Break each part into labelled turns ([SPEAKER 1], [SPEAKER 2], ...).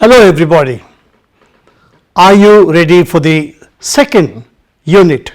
[SPEAKER 1] Hello everybody. Are you ready for the second unit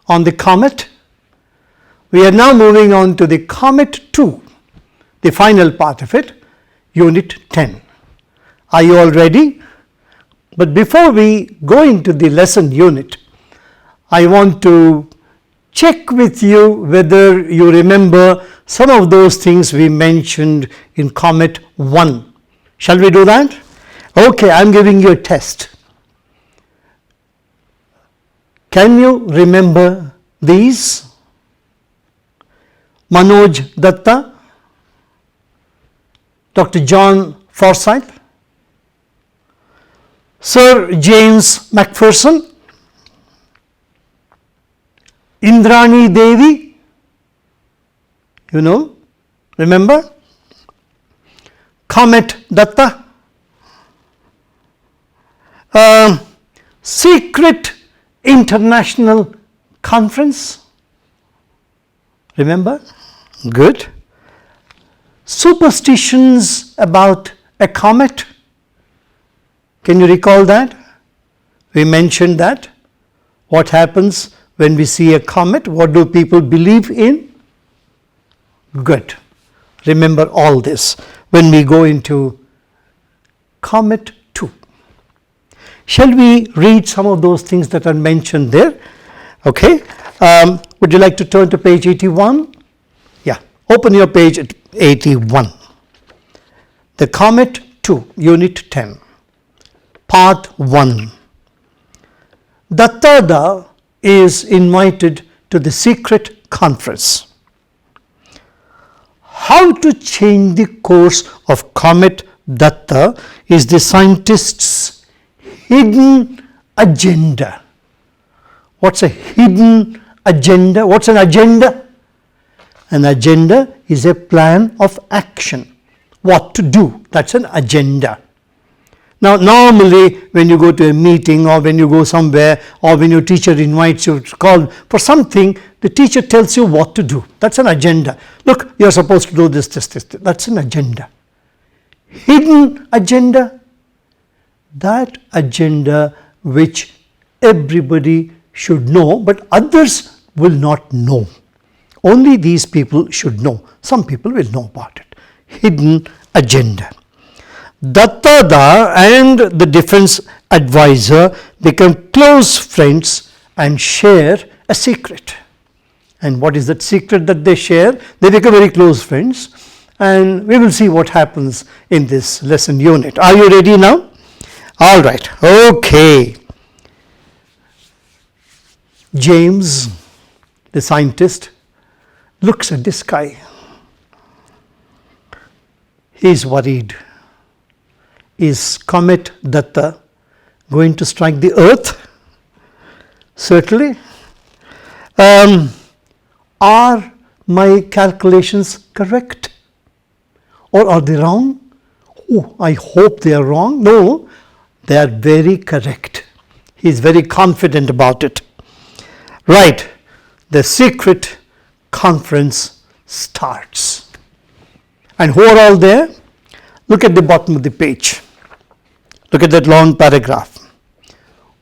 [SPEAKER 1] on the Comet? We are now moving on to the Comet 2, the final part of it, Unit 10. Are you all ready? But before we go into the lesson unit, I want to check with you whether you remember some of those things we mentioned in Comet 1. Shall we do that? Okay, I am giving you a test. Can you remember these? Manoj Datta, Dr. John Forsyth, Sir James Macpherson, Indrani Devi, remember? Comet Datta, Secret International Conference, remember? Good. Superstitions about a comet, can you recall that? We mentioned that. What happens when we see a comet? What do people believe in? Good. Remember all this when we go into Comet 2. Shall we read some of those things that are mentioned there? Okay. Would you like to turn to page 81? Yeah. Open your page at 81. The Comet 2, Unit 10, Part 1. Datta is invited to the secret conference. How to change the course of Comet Datta is the scientist's hidden agenda. What's a hidden agenda? What's an agenda? An agenda is a plan of action. What to do? That's an agenda. Now, normally when you go to a meeting or when you go somewhere or when your teacher invites you to call for something, the teacher tells you what to do. That's an agenda. Look, you're supposed to do this. That's an agenda. Hidden agenda. That agenda which everybody should know, but others will not know. Only these people should know. Some people will know about it. Hidden agenda. Datta and the defense advisor become close friends and share a secret. And what is that secret that they share? They become very close friends, and we will see what happens in this lesson unit. Are you ready now? All right, okay. James, the scientist, looks at the sky. He is worried. Is Comet Datta going to strike the earth? Certainly. Are my calculations correct? Or are they wrong? Oh, I hope they are wrong. No. They are very correct. He is very confident about it. Right. The secret conference starts. And who are all there? Look at the bottom of the page. Look at that long paragraph.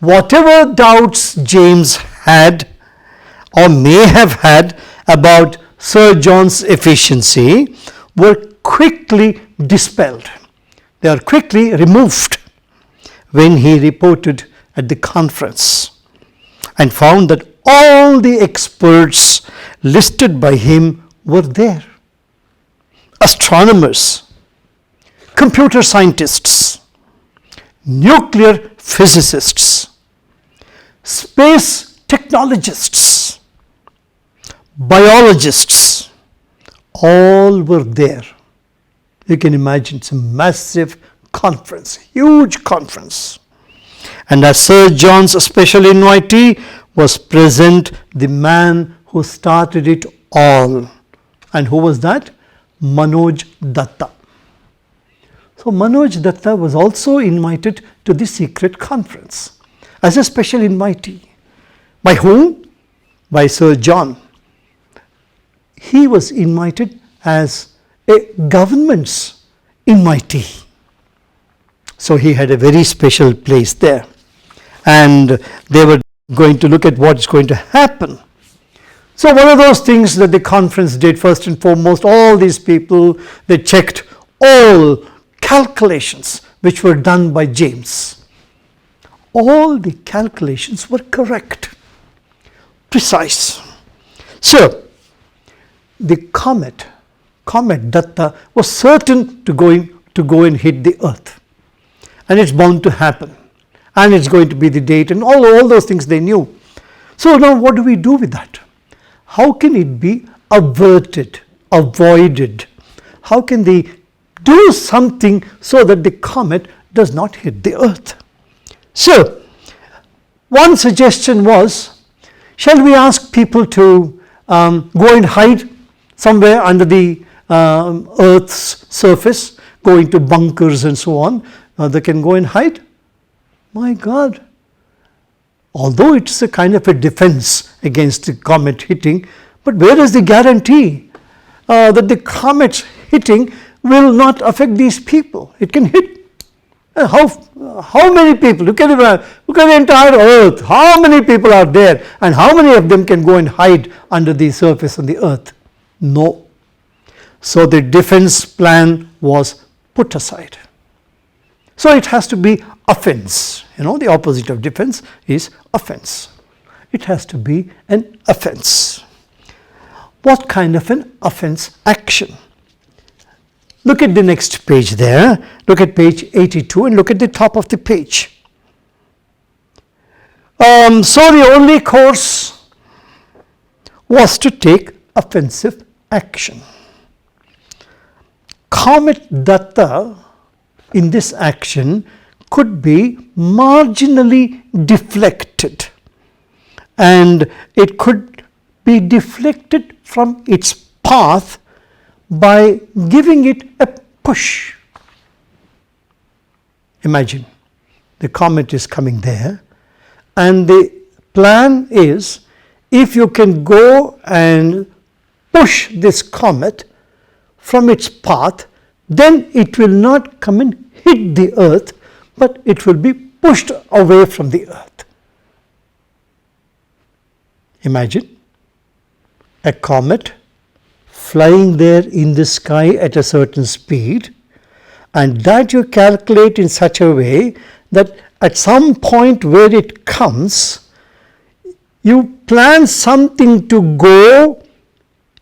[SPEAKER 1] Whatever doubts James had or may have had about Sir John's efficiency were quickly dispelled. They are quickly removed when he reported at the conference and found that all the experts listed by him were there. Astronomers, computer scientists, nuclear physicists, space technologists, biologists, all were there. You can imagine it's a massive conference, huge conference. And as Sir John's special invitee was present the man who started it all. And who was that? Manoj Datta. So Manoj Datta was also invited to the secret conference as a special invitee. By whom? By Sir John. He was invited as a government's invitee. So he had a very special place there. And they were going to look at what's going to happen. So one of those things that the conference did, first and foremost, all these people, they checked all calculations which were done by James. All the calculations were correct, precise. So the comet Datta was certain to go and hit the earth, and it's bound to happen, and it's going to be the date, and all those things they knew. So now what do we do with that? How can it be averted, avoided? How can they do something so that the comet does not hit the earth? So one suggestion was, shall we ask people to go and hide somewhere under the earth's surface, go into bunkers and so on? They can go and hide. My God! Although it's a kind of a defense against the comet hitting, but where is the guarantee that the comet's hitting will not affect these people? It can hit. How many people? Look at the entire earth. How many people are there, and how many of them can go and hide under the surface of the earth? No. So the defense plan was put aside. So it has to be offense. The opposite of defense is offense. It has to be an offense. What kind of an offense action? Look at the next page there. Look at page 82 and look at the top of the page. So the only course was to take offensive action. Comet Datta in this action could be marginally deflected, and it could be deflected from its path by giving it a push. Imagine the comet is coming there, and the plan is, if you can go and push this comet from its path, then it will not come and hit the earth, but it will be pushed away from the earth. Imagine a comet flying there in the sky at a certain speed, and that you calculate in such a way that at some point where it comes, you plan something to go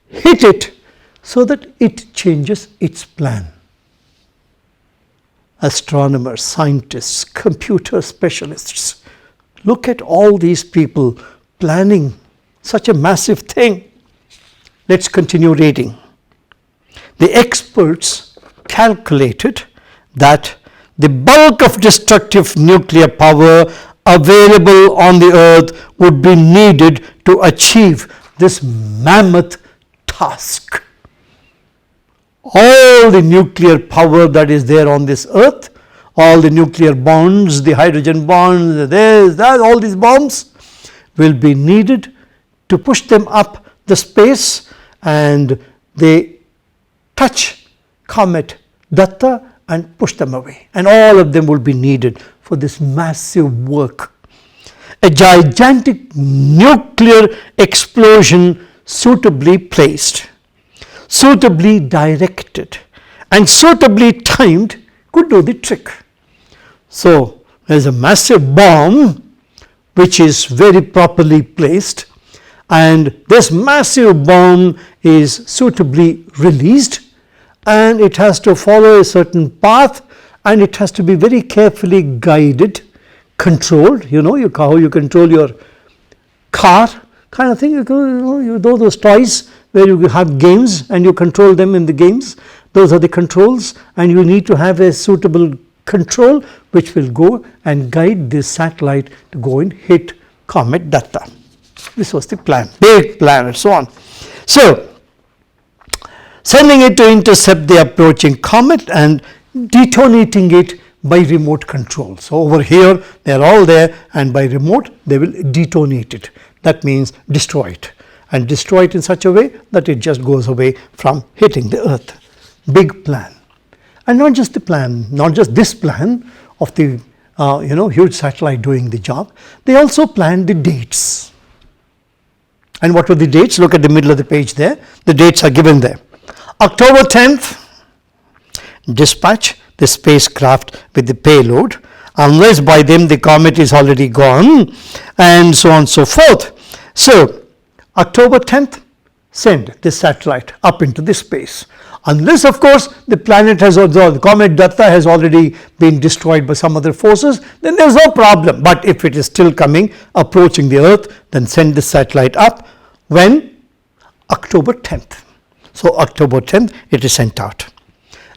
[SPEAKER 1] hit it so that it changes its plan. Astronomers, scientists, computer specialists, look at all these people planning such a massive thing. Let's continue reading. The experts calculated that the bulk of destructive nuclear power available on the earth would be needed to achieve this mammoth task. All the nuclear power that is there on this earth, all the nuclear bonds, the hydrogen bonds, all these bombs will be needed to push them up the space, and they touch Comet Datta and push them away. And all of them will be needed for this massive work. A gigantic nuclear explosion suitably placed, suitably directed, and suitably timed could do the trick. So there's a massive bomb which is very properly placed, and this massive bomb is suitably released, and it has to follow a certain path, and it has to be very carefully guided, controlled. How you control your car kind of thing. You know those toys where you have games and you control them in the games. Those are the controls, and you need to have a suitable control which will go and guide this satellite to go and hit Comet Datta. This was the plan, big plan, and so on. So, sending it to intercept the approaching comet and detonating it by remote control. So over here they are all there, and by remote they will detonate it. That means destroy it, and destroy it in such a way that it just goes away from hitting the earth. Big plan. And not just the plan, not just this plan, of the huge satellite doing the job. They also planned the dates. And what were the dates? Look at the middle of the page there. The dates are given there. October 10th, dispatch the spacecraft with the payload, unless by then the comet is already gone, and so on and so forth. So, October 10th, send the satellite up into the space. Unless, of course, the comet Datta has already been destroyed by some other forces, then there's no problem. But if it is still coming, approaching the Earth, then send the satellite up. When? October 10th. So, October 10th, it is sent out.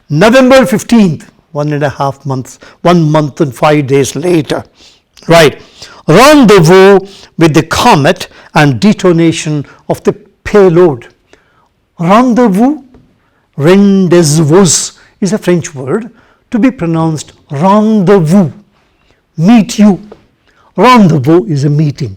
[SPEAKER 1] November 15th, 1.5 months, 1 month and 5 days later, right, rendezvous with the comet and detonation of the payload. Rendezvous is a French word to be pronounced rendezvous, meet you. Rendezvous is a meeting.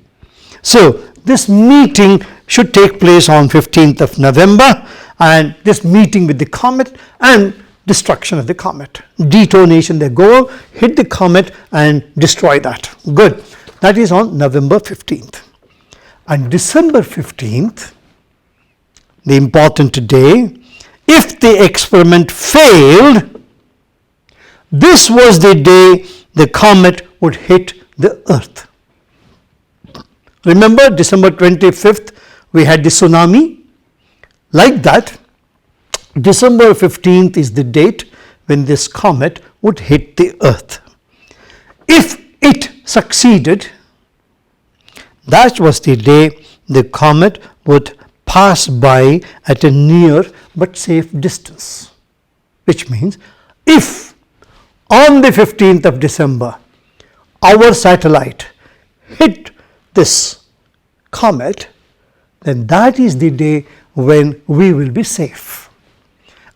[SPEAKER 1] So this meeting should take place on 15th of November, and this meeting with the comet and destruction of the comet. Detonation, their goal, hit the comet and destroy that. Good. That is on November 15th. And December 15th, the important day, if the experiment failed, this was the day the comet would hit the Earth. Remember, December 25th, we had the tsunami. Like that, December 15th is the date when this comet would hit the Earth. If it succeeded, that was the day the comet would pass by at a near but safe distance. Which means, if on the 15th of December, our satellite hit this comet, then that is the day when we will be safe.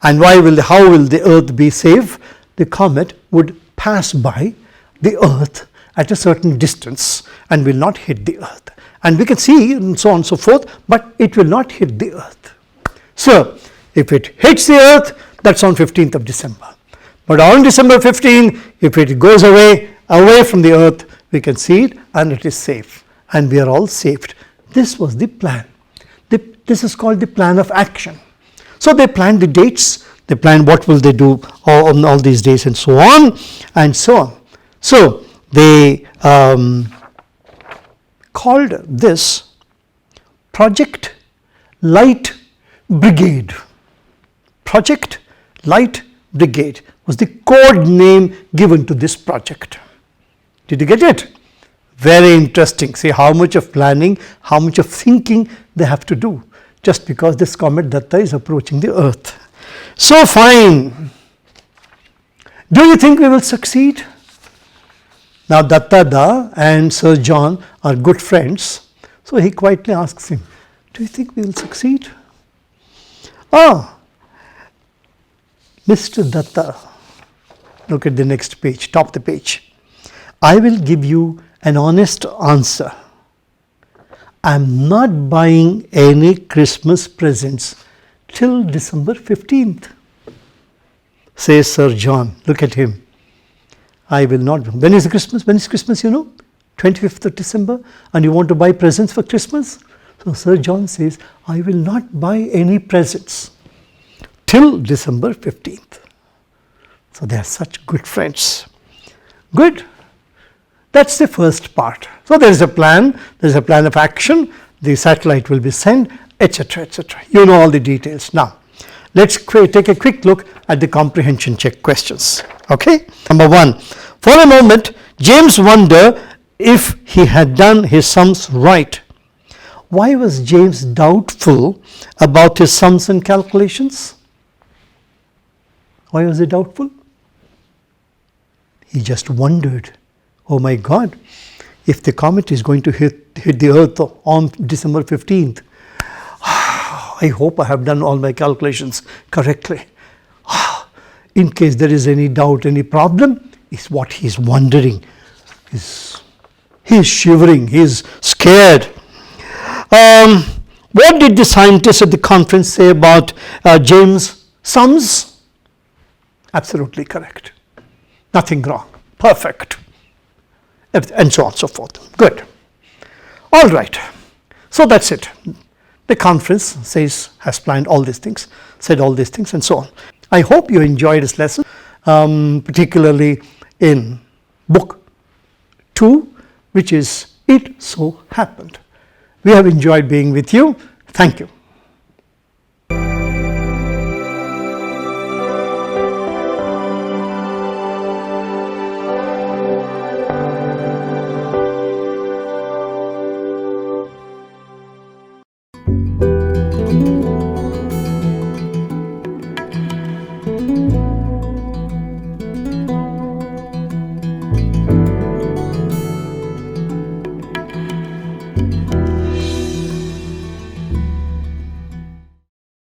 [SPEAKER 1] And how will the Earth be safe? The comet would pass by the Earth at a certain distance and will not hit the Earth. And we can see and so on and so forth, but it will not hit the Earth. So, if it hits the Earth, that's on 15th of December. But on December 15th, if it goes away from the Earth, we can see it and it is safe. And we are all saved. This was the plan. This is called the plan of action. So they planned the dates, they planned what will they do on all these days and so on and so on. So they called this Project Light Brigade. Project Light Brigade was the code name given to this project. Did you get it? Very interesting. See how much of planning, how much of thinking they have to do, just because this comet Datta is approaching the Earth. So fine. Do you think we will succeed? Now Datta Da and Sir John are good friends. So he quietly asks him, do you think we will succeed? Ah, Mr. Datta, look at the next page, top of the page. I will give you an honest answer. I am not buying any Christmas presents till December 15th, says Sir John. Look at him. I will not. When is Christmas? When is Christmas, 25th of December, and you want to buy presents for Christmas? So Sir John says, I will not buy any presents till December 15th. So they are such good friends. Good. That's the first part. So there is a plan of action, the satellite will be sent, etc., etc. You know all the details. Now, let's take a quick look at the comprehension check questions. Okay? Number 1, for a moment, James wondered if he had done his sums right. Why was James doubtful about his sums and calculations? Why was he doubtful? He just wondered, oh my God, if the comet is going to hit the Earth on December 15th, I hope I have done all my calculations correctly. In case there is any doubt, any problem, is what he is wondering. He is shivering, he is scared. What did the scientists at the conference say about James' sums? Absolutely correct. Nothing wrong. perfect, and so on and so forth. Good. All right. So that's it. The conference has planned all these things, said all these things, and so on. I hope you enjoyed this lesson, particularly in book 2, which is It So Happened. We have enjoyed being with you. Thank you.